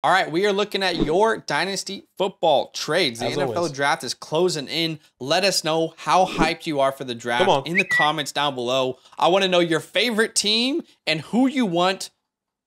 All right, we are looking at your Dynasty football trades. The As NFL always. draft is closing in. Let us know how hyped you are for the Come draft on. in the comments down below. I want to know your favorite team and who you want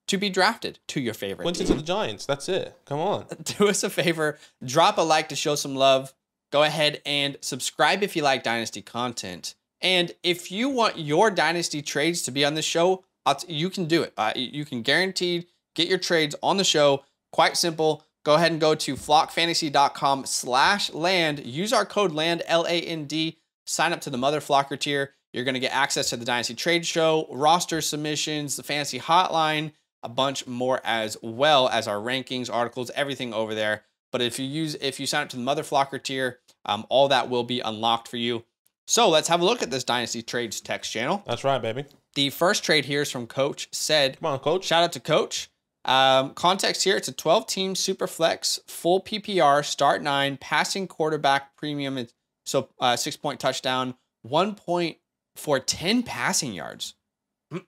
to be drafted to your favorite Went into team. the Giants. That's it. Come on. Do us a favor, drop a like to show some love. Go ahead and subscribe if you like Dynasty content. And if you want your Dynasty trades to be on the show, you can do it. You can guaranteed get your trades on the show. Quite simple. Go ahead and go to flockfantasy.com/land. Use our code LAND, LAND. Sign up to the Mother Flocker tier. You're going to get access to the Dynasty Trade Show, roster submissions, the fantasy hotline, a bunch more as well as our rankings, articles, everything over there. But if you sign up to the Mother Flocker tier, all that will be unlocked for you. So let's have a look at this Dynasty Trades text channel. That's right, baby. The first trade here is from Coach Said. Come on, Coach. Shout out to Coach. Context here, it's a 12-team super flex, full PPR, start 9, passing quarterback premium. So 6-point touchdown, 1 point for 10 passing yards.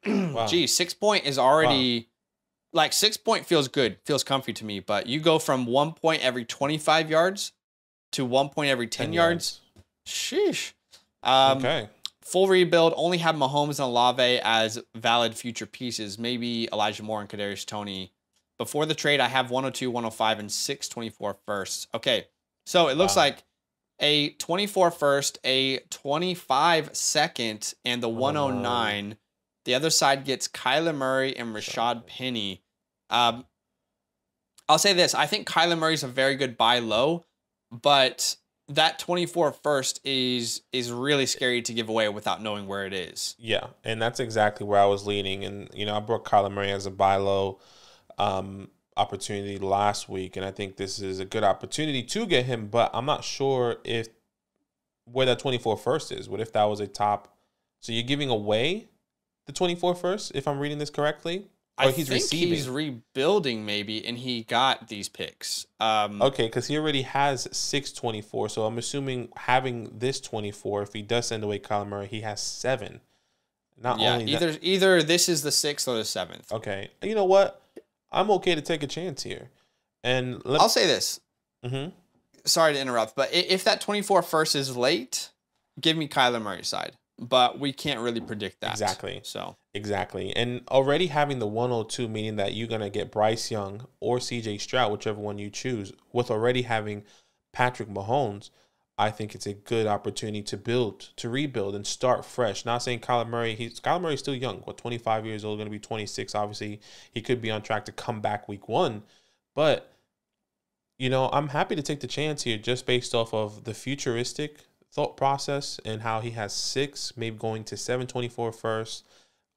Wow. Gee, 6 point is already like 6 point feels good, feels comfy to me. But you go from 1 point every 25 yards to 1 point every 10 yards. Sheesh. Okay. Full rebuild, only have Mahomes and Olave as valid future pieces. Maybe Elijah Moore and Kadarius Toney. Before the trade, I have 102, 105, and 624 firsts. Okay, so it looks like a 24 first, a 25 second, and the 109. The other side gets Kyler Murray and Rashad Penny. I'll say this. I think Kyler Murray's a very good buy low, but that 24 first is really scary to give away without knowing where it is. Yeah, and that's exactly where I was leaning. And, I brought Kyler Murray as a buy low opportunity last week, and I think this is a good opportunity to get him, but I'm not sure where that 24 first is. What if that was a top? So you're giving away the 24 first, if I'm reading this correctly? Or I think he's rebuilding maybe, and he got these picks. Okay, because he already has 624, so I'm assuming having this 24, if he does send away Kyler Murray, he has 7. Either this is the 6th or the 7th. Okay, you know what? I'm okay to take a chance here, and I'll say this. Mm-hmm. Sorry to interrupt, but if that 24 first is late, give me Kyler Murray's side. But we can't really predict that. Exactly. So exactly, and already having the 102, meaning that you're gonna get Bryce Young or C.J. Stroud, whichever one you choose. With already having Patrick Mahomes, I think it's a good opportunity to rebuild, and start fresh. Not saying Kyler Murray's still young. 25 years old, going to be 26. Obviously, he could be on track to come back week 1, but I'm happy to take the chance here just based off of the futuristic thought process and how he has 6, maybe going to 724 first,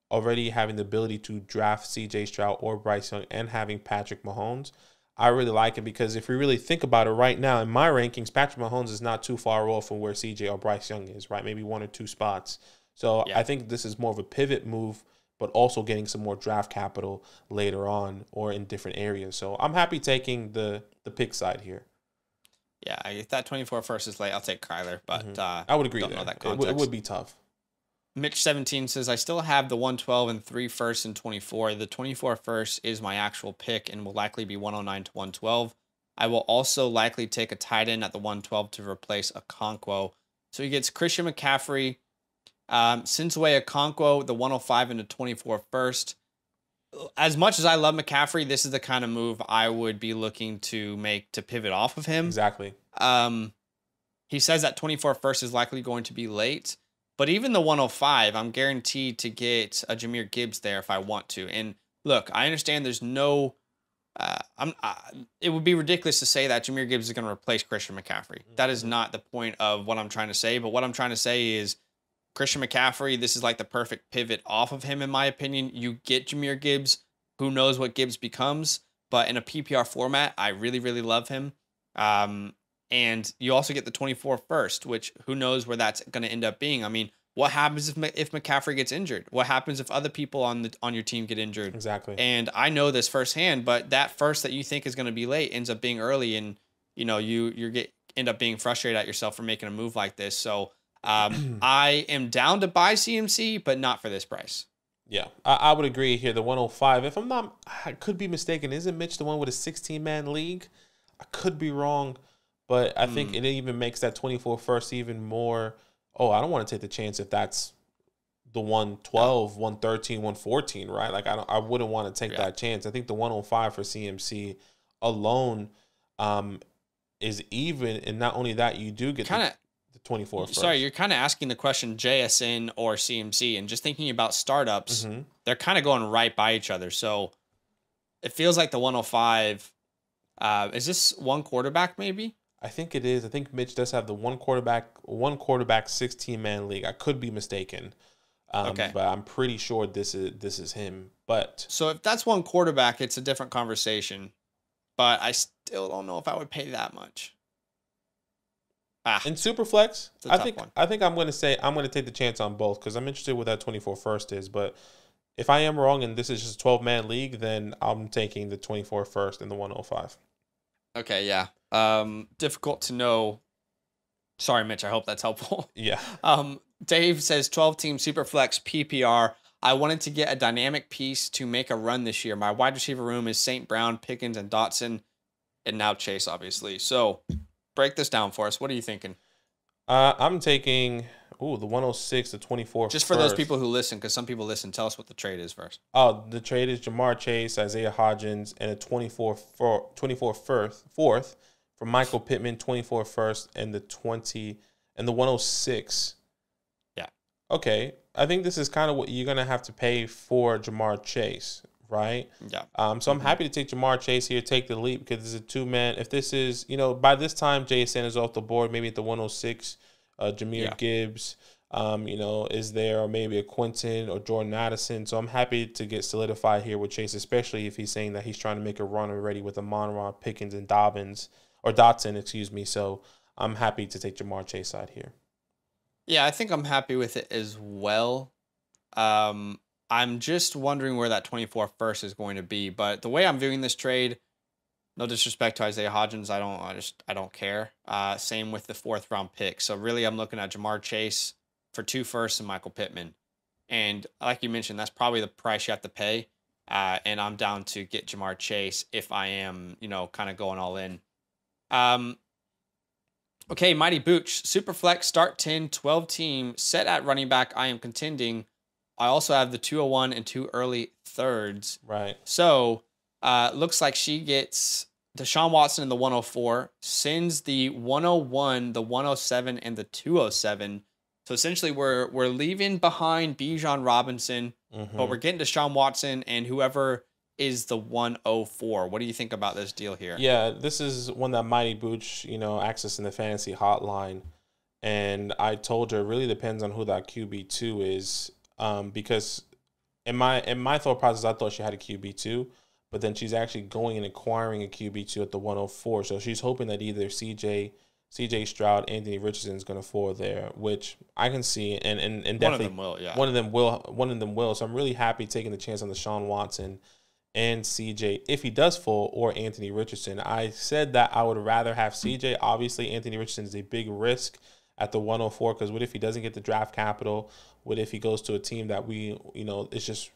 already having the ability to draft C.J. Stroud or Bryce Young, and having Patrick Mahomes. I really like it because if we really think about it right now, in my rankings, Patrick Mahomes is not too far off from where CJ or Bryce Young is, right? Maybe 1 or 2 spots. So yeah. I think this is more of a pivot move, but also getting some more draft capital later on or in different areas. So I'm happy taking the pick side here. Yeah, if that 24 first is late, I'll take Kyler, but I would agree. Don't know that it would be tough. Mitch 17 says, I still have the 112 and 3 firsts and 24. The 24 first is my actual pick and will likely be 109 to 112. I will also likely take a tight end at the 112 to replace Okonkwo. So he gets Christian McCaffrey, Sinsway Okonkwo, the 105 and the 24 first. As much as I love McCaffrey, this is the kind of move I would be looking to make to pivot off of him. Exactly. He says that 24 first is likely going to be late. But even the 105, I'm guaranteed to get a Jahmyr Gibbs there if I want to. And look, I understand there's no... it would be ridiculous to say that Jahmyr Gibbs is going to replace Christian McCaffrey. That is not the point of what I'm trying to say. But what I'm trying to say is Christian McCaffrey, this is like the perfect pivot off of him, in my opinion. You get Jahmyr Gibbs. Who knows what Gibbs becomes? But in a PPR format, I really, really love him. And you also get the 24 first, which who knows where that's going to end up being. I mean, what happens if McCaffrey gets injured? What happens if other people on your team get injured? Exactly. And I know this firsthand, but that first that you think is going to be late ends up being early, and you end up being frustrated at yourself for making a move like this. So I am down to buy CMC, but not for this price. Yeah, I would agree here. The 105, if I'm not, I could be mistaken. Isn't Mitch the one with a 16-man league? I could be wrong, but I think Hmm. it even makes that 24 first even more. Oh, I don't want to take the chance if that's the Yeah. 112, 113, 114, right? Like I wouldn't want to take Yeah. that chance. I think the 105 for CMC alone um, is even, and not only that, you do get Kind of. the 24 Sorry, first. you're kind of asking the question JSN or CMC, and just thinking about startups, Mm-hmm. they're kind of going right by each other. So it feels like the 105. Is this one quarterback maybe? I think it is. I think Mitch does have the one quarterback 16-man league. I could be mistaken, Okay. but I'm pretty sure this is him. But So if that's one quarterback, it's a different conversation. But I still don't know if I would pay that much. Ah, in Superflex, it's a I tough think one. I think I'm going to say I'm going to take the chance on both because I'm interested what that 24 first is. But if I am wrong and this is just a 12-man league, then I'm taking the 24 first and the 105. Okay, yeah. Difficult to know. Sorry, Mitch. I hope that's helpful. Yeah. Dave says 12-team Superflex PPR. I wanted to get a dynamic piece to make a run this year. My wide receiver room is St. Brown, Pickens, and Dotson, and now Chase, obviously. So break this down for us. What are you thinking? I'm taking the 106, the 24 Just for those first. people who listen, because some people listen, tell us what the trade is first. Oh, the trade is Jamar Chase, Isaiah Hodgins, and a 24 fourth for Michael Pittman, 24 first, and the 20 and the 106. Yeah. Okay, I think this is kind of what you're gonna have to pay for Jamar Chase, right? Yeah. So I'm happy to take Jamar Chase here, take the leap because this is a two-man. If this is, by this time JSN is off the board, maybe at the 106, Yeah. Jahmyr Gibbs, is there, or maybe a Quentin or Jordan Addison. So I'm happy to get solidified here with Chase, especially if he's saying that he's trying to make a run already with Amon-Ra, Pickens, and Dotson, excuse me. So I'm happy to take Jamar Chase side here. Yeah, I think I'm happy with it as well. I'm just wondering where that 24 first is going to be. But the way I'm viewing this trade, no disrespect to Isaiah Hodgins, I don't care. Same with the 4th round pick. So really I'm looking at Jamar Chase for 2 firsts and Michael Pittman. And like you mentioned, that's probably the price you have to pay. And I'm down to get Jamar Chase if I am, kind of going all in. Okay, Mighty Booch, Superflex, start 10, 12 team, set at running back. I am contending. I also have the 201 and 2 early thirds. Right. So, looks like she gets Deshaun Watson in the 104, sends the 101, the 107, and the 207. So essentially, we're leaving behind Bijan Robinson, but we're getting Deshaun Watson and whoever is the 104. What do you think about this deal here? Yeah, this is one that Mighty Booch, accessing the fantasy hotline. And I told her it really depends on who that QB2 is. Because in my thought process, I thought she had a QB2, but then she's actually going and acquiring a QB2 at the 104. So she's hoping that either CJ Stroud, Anthony Richardson is going to fall there, which I can see, and definitely One of them will, yeah. One of them will. So I'm really happy taking the chance on the Deshaun Watson and CJ if he does fall, or Anthony Richardson. I said that I would rather have CJ. Obviously, Anthony Richardson is a big risk at the 104 because what if he doesn't get the draft capital? What if he goes to a team that it's just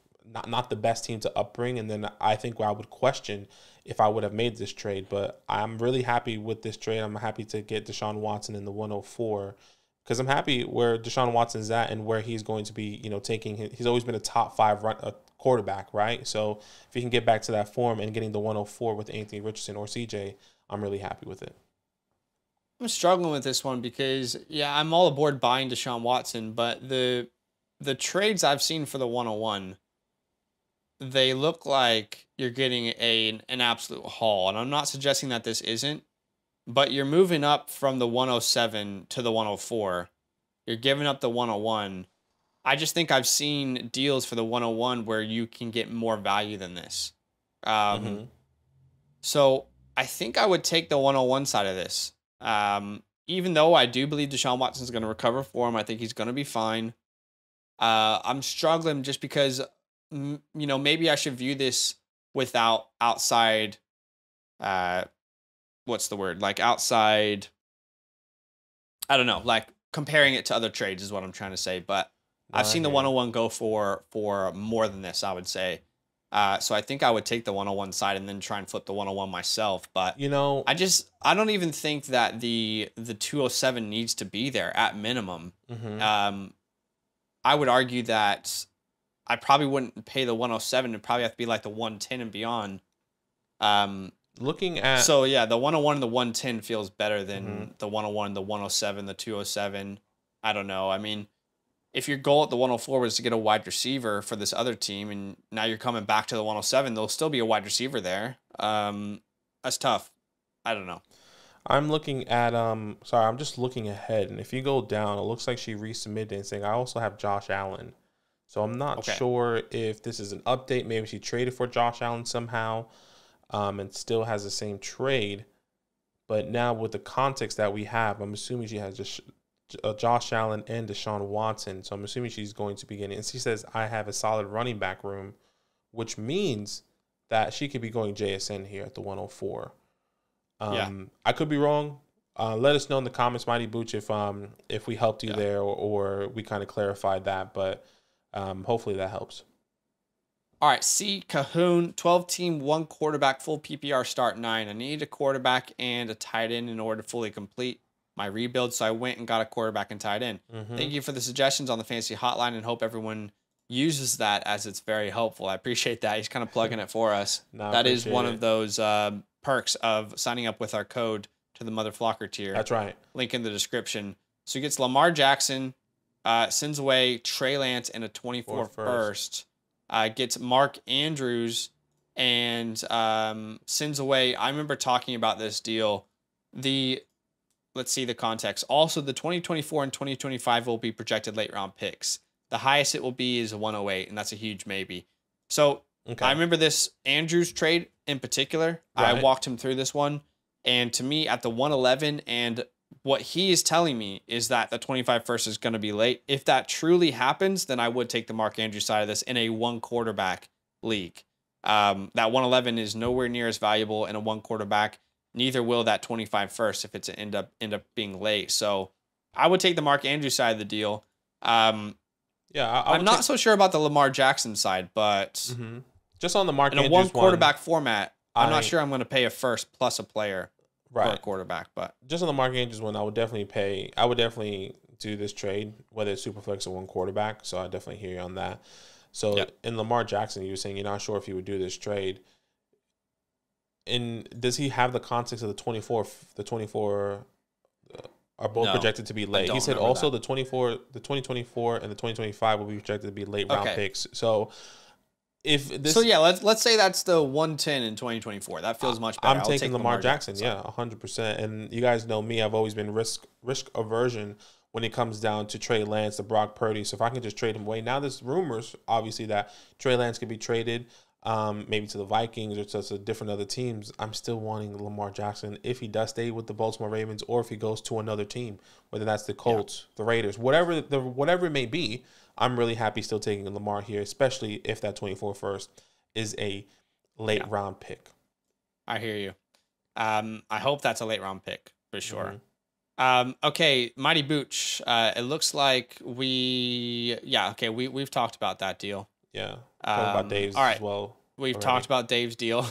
not the best team to upbring? And then I think I would question if I would have made this trade. But I'm really happy with this trade. I'm happy to get Deshaun Watson in the 104 because I'm happy where Deshaun Watson's at and where he's going to be, he's always been a top 5 quarterback, right? So if he can get back to that form and getting the 104 with Anthony Richardson or CJ, I'm really happy with it. I'm struggling with this one because, yeah, I'm all aboard buying Deshaun Watson, but the trades I've seen for the 101, they look like you're getting an absolute haul. And I'm not suggesting that this isn't, but you're moving up from the 107 to the 104. You're giving up the 101. I just think I've seen deals for the 101 where you can get more value than this. So I think I would take the 101 side of this. Even though I do believe Deshaun Watson is going to recover form, I think he's going to be fine. I'm struggling just because, maybe I should view this without outside, what's the word? Like outside, I don't know, like comparing it to other trades is what I'm trying to say. But I've I seen the hear you. 101 go for more than this, I would say. So I think I would take the 101 side and then try and flip the 101 myself. But You know, I don't even think that the 207 needs to be there at minimum. mhm. I would argue that I probably wouldn't pay the 107. It'd probably have to be like the 110 and beyond. Um, Looking at so yeah, the 101 and the 110 feels better mhm. than the 101, the 107, the 207. I don't know. I mean, if your goal at the 104 was to get a wide receiver for this other team, and now you're coming back to the 107, there'll still be a wide receiver there. That's tough. I don't know. I'm looking at sorry, I'm just looking ahead, and if you go down, it looks like she resubmitted and saying I also have Josh Allen. So I'm not Okay. sure if this is an update. Maybe she traded for Josh Allen somehow, and still has the same trade. But now with the context that we have, I'm assuming she has just Josh Allen and Deshaun Watson. So I'm assuming she's going to be getting. And she says I have a solid running back room, which means that she could be going JSN here at the 104. Yeah. I could be wrong. Let us know in the comments, Mighty Booch, if we helped you Yeah. there or we kind of clarified that. But hopefully that helps. All right. C. Cahoon, 12 team, 1 quarterback, full PPR start 9. I need a quarterback and a tight end in order to fully complete my rebuild. So I went and got a quarterback and tight end. Mm-hmm. Thank you for the suggestions on the fantasy hotline and hope everyone uses that as it's very helpful. I appreciate that. He's kind of plugging it for us. No, That is one appreciate of those perks of signing up with our code to the Mother Flocker tier. That's right. Link in the description. So he gets Lamar Jackson, sends away Trey Lance and a 24 first. Gets Mark Andrews and sends away. I remember talking about this deal. Let's see the context. Also, the 2024 and 2025 will be projected late round picks. The highest it will be is a 108, and that's a huge maybe. So Okay. I remember this Andrews trade in particular. I Right. walked him through this one, and to me, at the 111, and what he is telling me is that the 25 first is going to be late. If that truly happens, then I would take the Mark Andrews side of this in a 1 quarterback league. That 111 is nowhere near as valuable in a 1 quarterback. Neither will that 25 first if it's end up being late. So I would take the Mark Andrews side of the deal. Yeah, I'm not so sure about the Lamar Jackson side, but Mm-hmm. Just on the Mark in a Andrews 1 quarterback format, I'm not sure I'm going to pay a first plus a player for a right. quarterback. But Just on the Mark Andrews one, I would definitely do this trade, whether it's super flex or 1 quarterback. So I definitely hear you on that. So Yep. in Lamar Jackson, you were saying you're not sure if he would do this trade. And does he have the context of the 24? The 24 are both No, projected to be late. He don't said remember also that. the 2024 and the 2025 will be projected to be late round Okay. picks. So if this, so yeah, let's say that's the 110 in 2024. That feels much better. I'm I'll taking take Lamar Jackson. side. Yeah, 100%. And you guys know me; I've always been risk aversion when it comes down to Trey Lance to Brock Purdy. So if I can just trade him away, now there's rumors obviously that Trey Lance could be traded, maybe to the Vikings or to different other teams. I'm still wanting Lamar Jackson if he does stay with the Baltimore Ravens or if he goes to another team, whether that's the Colts, the Raiders, whatever it may be. I'm really happy still taking Lamar here, especially if that 24 first is a late round pick. I hear you. I hope that's a late round pick for sure. Mhm. Okay, Mighty Booch. It looks like we've talked about that deal. Yeah. Talk about Dave's all right. as well. We've already. talked about Dave's deal.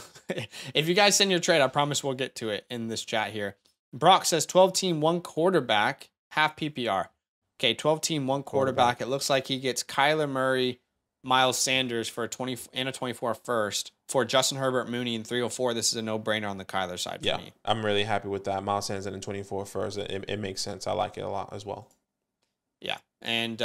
If you guys send your trade, I promise we'll get to it in this chat here. Brock says 12 team, 1 quarterback, half PPR. Okay, 12 team, 1 quarterback. It looks like he gets Kyler Murray, Miles Sanders for a 20 and a 24 first for Justin Herbert, Mooney, and 304. This is a no-brainer on the Kyler side for me. I'm really happy with that. Miles Sanders and 24 first. It makes sense. I like it a lot as well. Yeah. And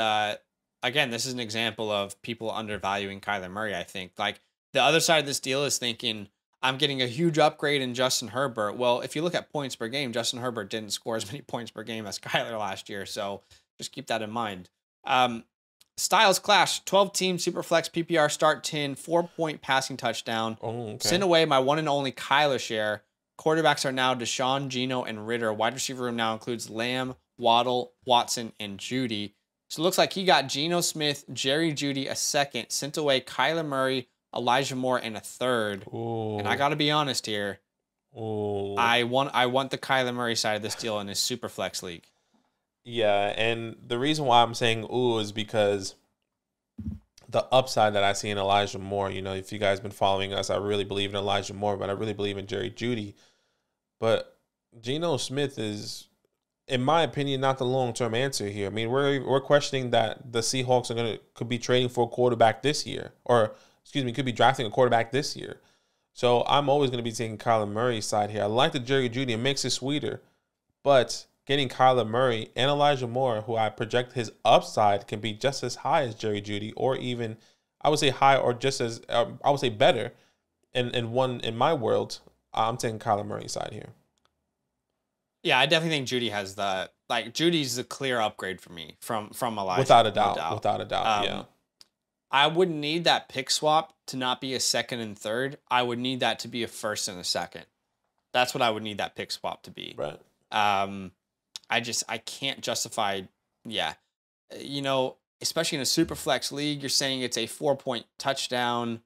again, this is an example of people undervaluing Kyler Murray, I think. Like, the other side of this deal is thinking, I'm getting a huge upgrade in Justin Herbert. Well, if you look at points per game, Justin Herbert didn't score as many points per game as Kyler last year. So just keep that in mind. Styles Clash, 12 team Superflex PPR start 10, 4-point passing touchdown. Oh, okay. Send away my one and only Kyler share. Quarterbacks are now Deshaun, Geno, and Ritter. Wide receiver room now includes Lamb, Waddle, Watson, and Judy. So it looks like he got Geno Smith, Jerry Judy a second, sent away Kyler Murray, Elijah Moore, and a third. Ooh. And I got to be honest here. Ooh. I want the Kyler Murray side of this deal in his Superflex league. Yeah, and the reason why I'm saying ooh is because the upside that I see in Elijah Moore. You know, if you guys been following us, I really believe in Elijah Moore, but I really believe in Jerry Jeudy. But Geno Smith is, in my opinion, not the long-term answer here. I mean, we're questioning that the Seahawks could be trading for a quarterback this year, or excuse me, could be drafting a quarterback this year. So I'm always going to be taking Kyler Murray's side here. I like the Jerry Jeudy. It makes it sweeter, but getting Kyler Murray and Elijah Moore, who I project his upside can be just as high as Jerry Jeudy, or even I would say high, or just as I would say better. In my world, I'm taking Kyler Murray's side here. Yeah, I definitely think Jeudy has the Judy's the clear upgrade for me from Elijah. Without a doubt. Without a doubt. Yeah. I wouldn't need that pick swap to not be a second and third. I would need that to be a first and a second. That's what I would need that pick swap to be. Right. I can't justify, you know, especially in a super flex league, you're saying it's a 4-point touchdown.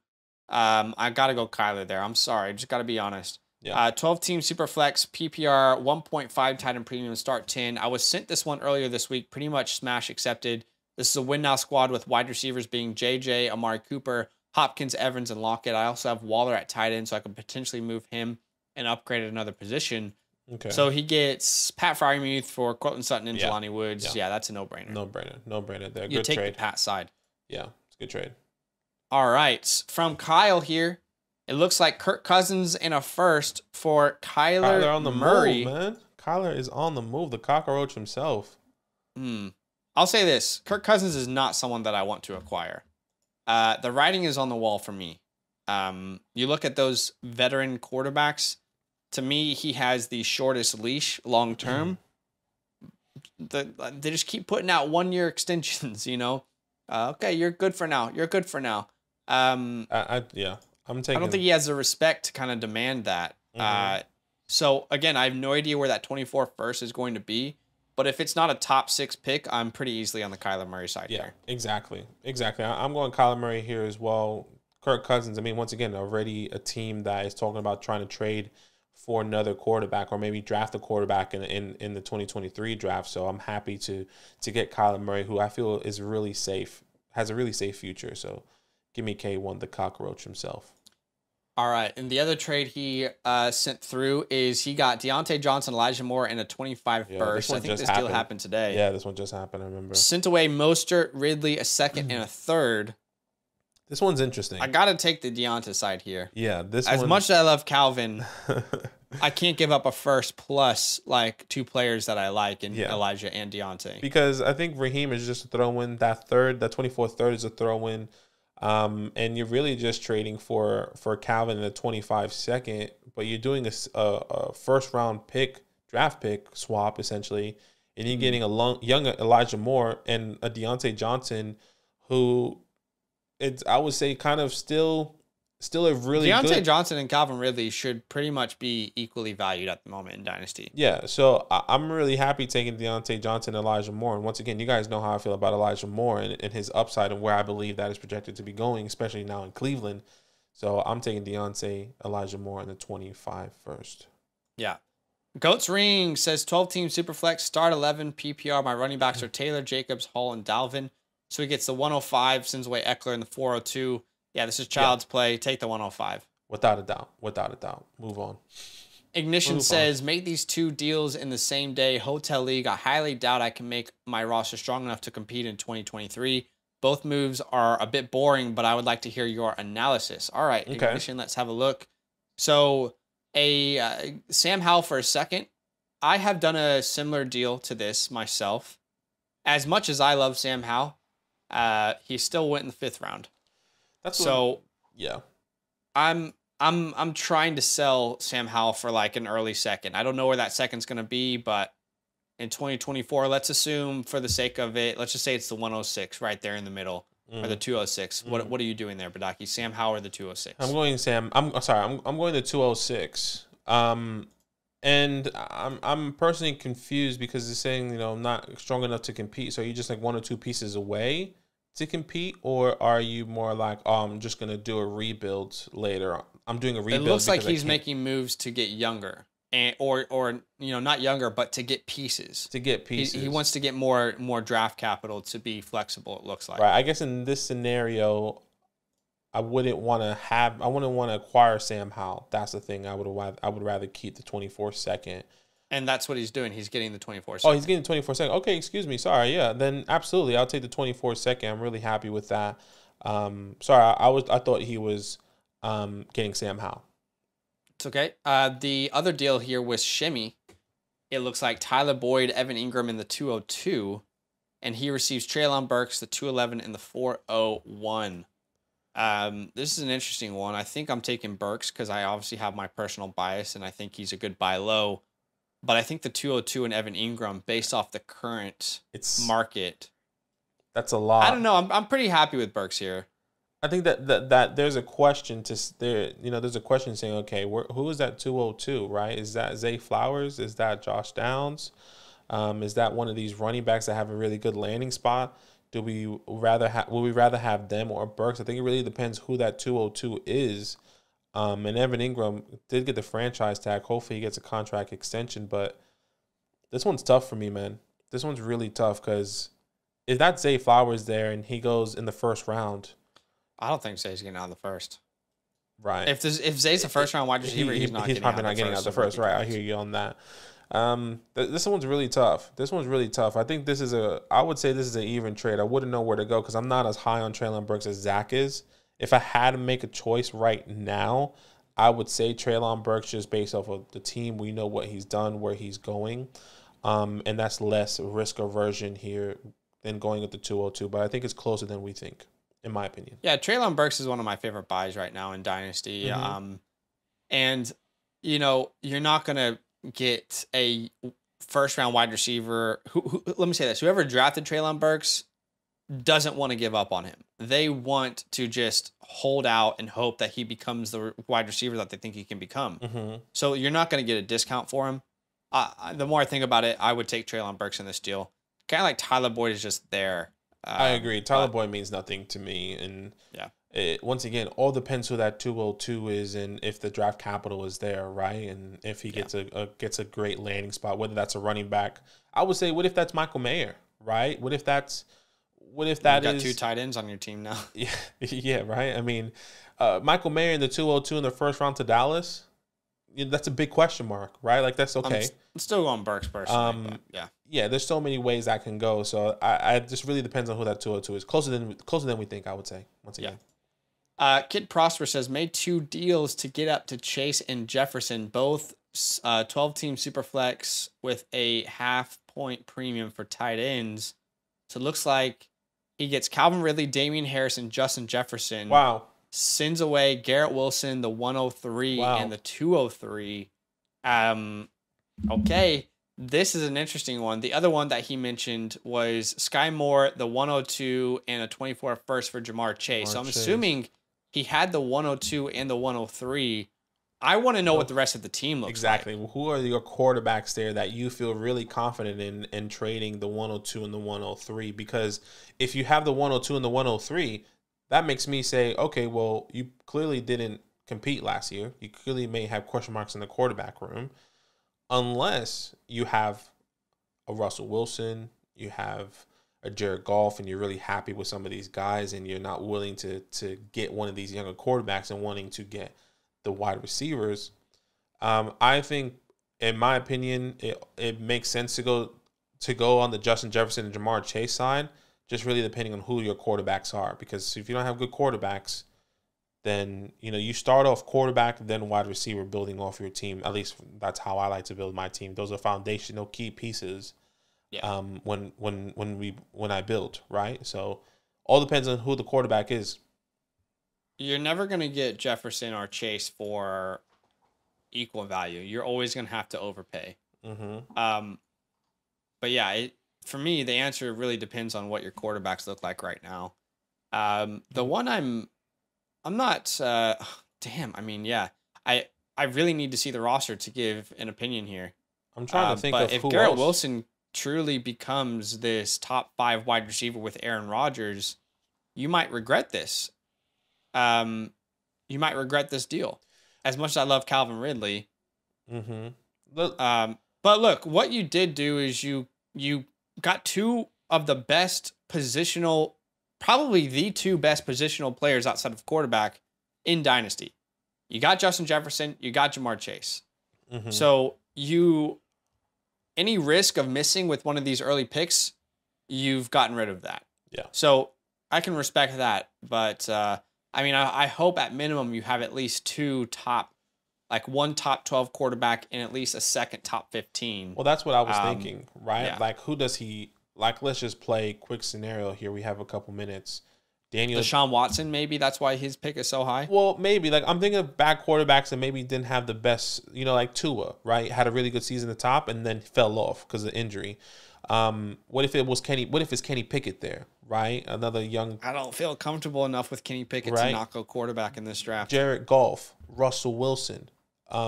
I got to go Kyler there. I'm sorry. I just got to be honest. Yeah. 12-team super flex, PPR, 1.5 tight end premium, start 10. I was sent this one earlier this week, pretty much smash accepted. This is a win now squad with wide receivers being JJ, Amari Cooper, Hopkins, Evans, and Lockett. I also have Waller at tight end, so I could potentially move him and upgrade at another position. Okay. So he gets Pat Freiermuth for Cortland Sutton and Jelani Woods. Yeah, that's a no-brainer. No-brainer there. You good take trade. the Pat side. Yeah, it's a good trade. All right. From Kyle here, it looks like Kirk Cousins in a first for Kyler on the Murray. move, man. Kyler is on the move. The cockroach himself. I'll say this. Kirk Cousins is not someone that I want to acquire. The writing is on the wall for me. You look at those veteran quarterbacks. To me, he has the shortest leash long term. They just keep putting out 1-year extensions, you know. Okay, you're good for now. You're good for now. I'm taking. I don't think he has the respect to kind of demand that. So again, I have no idea where that 24 first is going to be. But if it's not a top 6 pick, I'm pretty easily on the Kyler Murray side here. Exactly. I'm going Kyler Murray here as well. Kirk Cousins, I mean, once again, already a team that is talking about trying to trade for another quarterback, or maybe draft a quarterback in the 2023 draft. So I'm happy to get Kyler Murray, who I feel is really safe, has a really safe future. So give me K1, the cockroach himself. All right, and the other trade he sent through is he got Deontay Johnson, Elijah Moore, and a 25 first. I think this deal happened today. Yeah, this one just happened, I remember. Sent away Mostert, Ridley, a second, and a third. This one's interesting. I got to take the Deontay side here. Yeah, as much as I love Calvin, I can't give up a first plus like 2 players that I like in Elijah and Deontay. Because I think Raheem is just a throw-in. That 24th third is a throw-in. And you're really just trading for Calvin in a 25 second, but you're doing a first round draft pick swap essentially, and you're getting a young Elijah Moore and a Deontay Johnson, who I would say kind of still a really Deontay Johnson and Calvin Ridley should pretty much be equally valued at the moment in Dynasty. Yeah, so I'm really happy taking Deontay Johnson and Elijah Moore. And once again, you guys know how I feel about Elijah Moore and his upside and where I believe that is projected to be going, especially now in Cleveland. So I'm taking Deontay, Elijah Moore in the 25 first. Yeah. Goats Ring says 12-team Superflex, start 11 PPR. My running backs are Taylor, Jacobs, Hall, and Dalvin. So he gets the 105, sends away Eckler in the 402. Yeah, this is child's play. Take the 105. Without a doubt. Move on. Ignition says, make these 2 deals in the same day. Hotel League. I highly doubt I can make my roster strong enough to compete in 2023. Both moves are a bit boring, but I would like to hear your analysis. All right, okay. Ignition, let's have a look. So Sam Howell for a second. I have done a similar deal to this myself. As much as I love Sam Howell, he still went in the 5th round. I'm trying to sell Sam Howell for like an early second. I don't know where that second's going to be, but in 2024, let's assume for the sake of it, let's just say it's the 106 right there in the middle, or the 206. What are you doing there, Badaki? Sam Howell or the 206? I'm going Sam. I'm going to 206. And I'm personally confused because it's saying, not strong enough to compete. So are you just like 1 or 2 pieces away to compete, or are you more like, I'm just going to do a rebuild later? I'm doing a rebuild. It looks like he's making moves to get younger. and or not younger, but to get pieces. To get pieces. He wants to get more draft capital to be flexible. It looks like. Right. I guess in this scenario, I wouldn't want to acquire Sam Howell. That's the thing. I would rather keep the 24 second. And that's what he's doing. He's getting the 24 second. Oh, he's getting the 24 second. Okay, excuse me. Sorry. Yeah. Then absolutely, I'll take the 24 second. I'm really happy with that. Sorry, I thought he was getting Sam Howell. It's okay. The other deal here was Shimmy. It looks like Tyler Boyd, Evan Ingram in the 202, and he receives Treylon Burks, the 211 and the 401. This is an interesting one. I think I'm taking Burks because I obviously have my personal bias, and I think he's a good buy low. But I think the 202 and Evan Ingram, based off the current market, that's a lot. I don't know. I'm pretty happy with Burks here. I think that there's a question there's a question saying, okay, who is that 202, right? Is that Zay Flowers? Is that Josh Downs? Is that one of these running backs that have a really good landing spot? Would we rather have them or Burks? I think it really depends who that 202 is. And Evan Ingram did get the franchise tag. Hopefully he gets a contract extension, but this one's tough for me, man. This one's really tough because if that's Zay Flowers there and he goes in the first round, I don't think Zay's getting out of the first. Right. If Zay's a first round wide receiver, he's probably not getting out of the first. Right. I hear you on that. This one's really tough. I think I would say this is an even trade. I wouldn't know where to go because I'm not as high on Treylon Burks as Zach is. If I had to make a choice right now, I would say Treylon Burks just based off of the team. We know what he's done, where he's going. And that's less risk aversion here than going with the 202. But I think it's closer than we think, in my opinion. Yeah, Treylon Burks is one of my favorite buys right now in Dynasty. Mm-hmm. And, you're not going to get a first-round wide receiver. Let me say this. Whoever drafted Treylon Burks doesn't want to give up on him. They want to just hold out and hope that he becomes the wide receiver that they think he can become. Mm-hmm. So you're not going to get a discount for him. The more I think about it, I would take Treylon Burks in this deal. Kind of like Tyler Boyd is just there. I agree. Tyler Boyd means nothing to me. And yeah, once again, all depends who that 202 is and if the draft capital is there, right? And if he gets a great landing spot, whether that's a running back. I would say, what if that's Michael Mayer, right? What if that you got two tight ends on your team now? Yeah, right. I mean, Michael Mayer in the 202 in the first round to Dallas, that's a big question mark, right? Like, that's okay. I'm still going Burks personally. Yeah. There's so many ways that can go. So I just really depends on who that 202 is. Closer than we think, I would say. Once again. Yeah. Kid Prosper says made 2 deals to get up to Chase and Jefferson, both 12-team Superflex with a half-point premium for tight ends. So it looks like he gets Calvin Ridley, Damian Harris, and Justin Jefferson. Wow. Sends away Garrett Wilson, the 103 and the 203. Okay. This is an interesting one. The other one that he mentioned was Sky Moore, the 102, and a 24 first for Jamar Chase. So I'm assuming he had the 102 and the 103. I want to know what the rest of the team looks like. Exactly. Who are your quarterbacks there that you feel really confident in trading the 102 and the 103? Because if you have the 102 and the 103, that makes me say, okay, well, you clearly didn't compete last year. You clearly may have question marks in the quarterback room. Unless you have a Russell Wilson, you have a Jared Goff, and you're really happy with some of these guys, and you're not willing to get one of these younger quarterbacks and wanting to get the wide receivers. I think, in my opinion, it makes sense to go on the Justin Jefferson and Jamar Chase side, just really depending on who your quarterbacks are. Because if you don't have good quarterbacks, then you start off quarterback, then wide receiver, building off your team. At least that's how I like to build my team. Those are foundational key pieces. Yeah. When I build, right? So all depends on who the quarterback is. You're never going to get Jefferson or Chase for equal value. You're always going to have to overpay. Mm-hmm. But yeah, for me, the answer really depends on what your quarterbacks look like right now. The one I'm not. Damn. I mean, yeah. I really need to see the roster to give an opinion here. I'm trying to think of who else. But if Garrett Wilson truly becomes this top 5 wide receiver with Aaron Rodgers, you might regret this. You might regret this deal. As much as I love Calvin Ridley, mm-hmm. But look, what you did do is you got two of the best positional, probably the two best positional players outside of quarterback in Dynasty. You got Justin Jefferson, you got Jamar Chase. Mm-hmm. So any risk of missing with one of these early picks, you've gotten rid of that. Yeah. So I can respect that, but I mean, I hope at minimum you have at least one top 12 quarterback and at least a second top 15. Well, that's what I was thinking, right? Yeah. Like, who does he like? Let's just play quick scenario here. We have a couple minutes. Deshaun Watson, maybe that's why his pick is so high. Well, maybe like I'm thinking of bad quarterbacks that maybe didn't have the best, like Tua, right? Had a really good season at the top and then fell off because of injury. What if it's Kenny Pickett there, right? Another young. I don't feel comfortable enough with Kenny Pickett to not go quarterback in this draft. Jared Goff, Russell Wilson.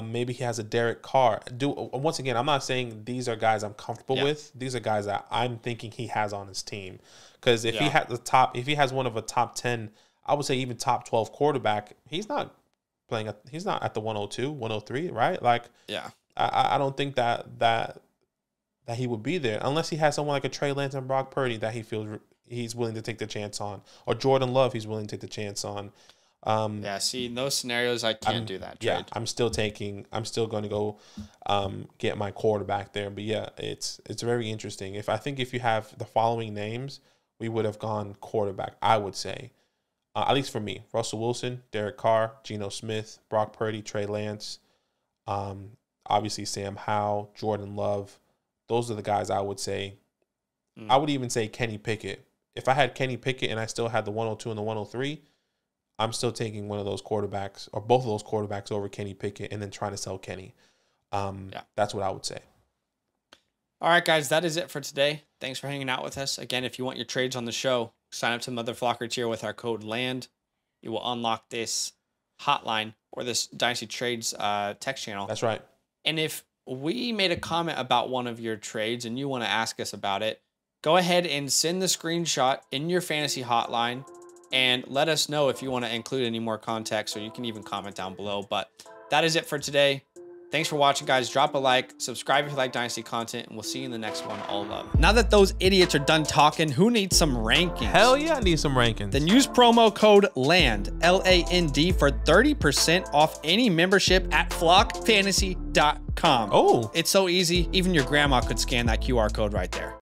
Maybe he has a Derek Carr. Once again, I'm not saying these are guys I'm comfortable with. These are guys that I'm thinking he has on his team. Because if he has one of a top 10, I would say even top 12 quarterback, he's not at the 102, 103, right? Like, I don't think that he would be there unless he has someone like a Trey Lance and Brock Purdy that he feels he's willing to take the chance on, or Jordan Love he's willing to take the chance on. See, in those scenarios, I can't do that trade. Yeah, I'm still going to go get my quarterback there. But yeah, it's very interesting. If you have the following names, we would have gone quarterback, I would say. At least for me, Russell Wilson, Derek Carr, Geno Smith, Brock Purdy, Trey Lance, obviously Sam Howell, Jordan Love. Those are the guys I would say. I would even say Kenny Pickett. If I had Kenny Pickett and I still had the 102 and the 103, I'm still taking one of those quarterbacks or both of those quarterbacks over Kenny Pickett and then trying to sell Kenny. That's what I would say. All right, guys, that is it for today. Thanks for hanging out with us. Again, if you want your trades on the show, sign up to the Mother Flocker tier with our code LAND. You will unlock this hotline or this Dynasty Trades text channel. That's right. And if we made a comment about one of your trades and you want to ask us about it, go ahead and send the screenshot in your fantasy hotline and let us know if you want to include any more context, or you can even comment down below. But that is it for today. Thanks for watching, guys. Drop a like, subscribe if you like Dynasty content, and we'll see you in the next one. All love. Now that those idiots are done talking, who needs some rankings? Hell yeah, I need some rankings. Then use promo code LAND, LAND, for 30% off any membership at flockfantasy.com. Oh. It's so easy, even your grandma could scan that QR code right there.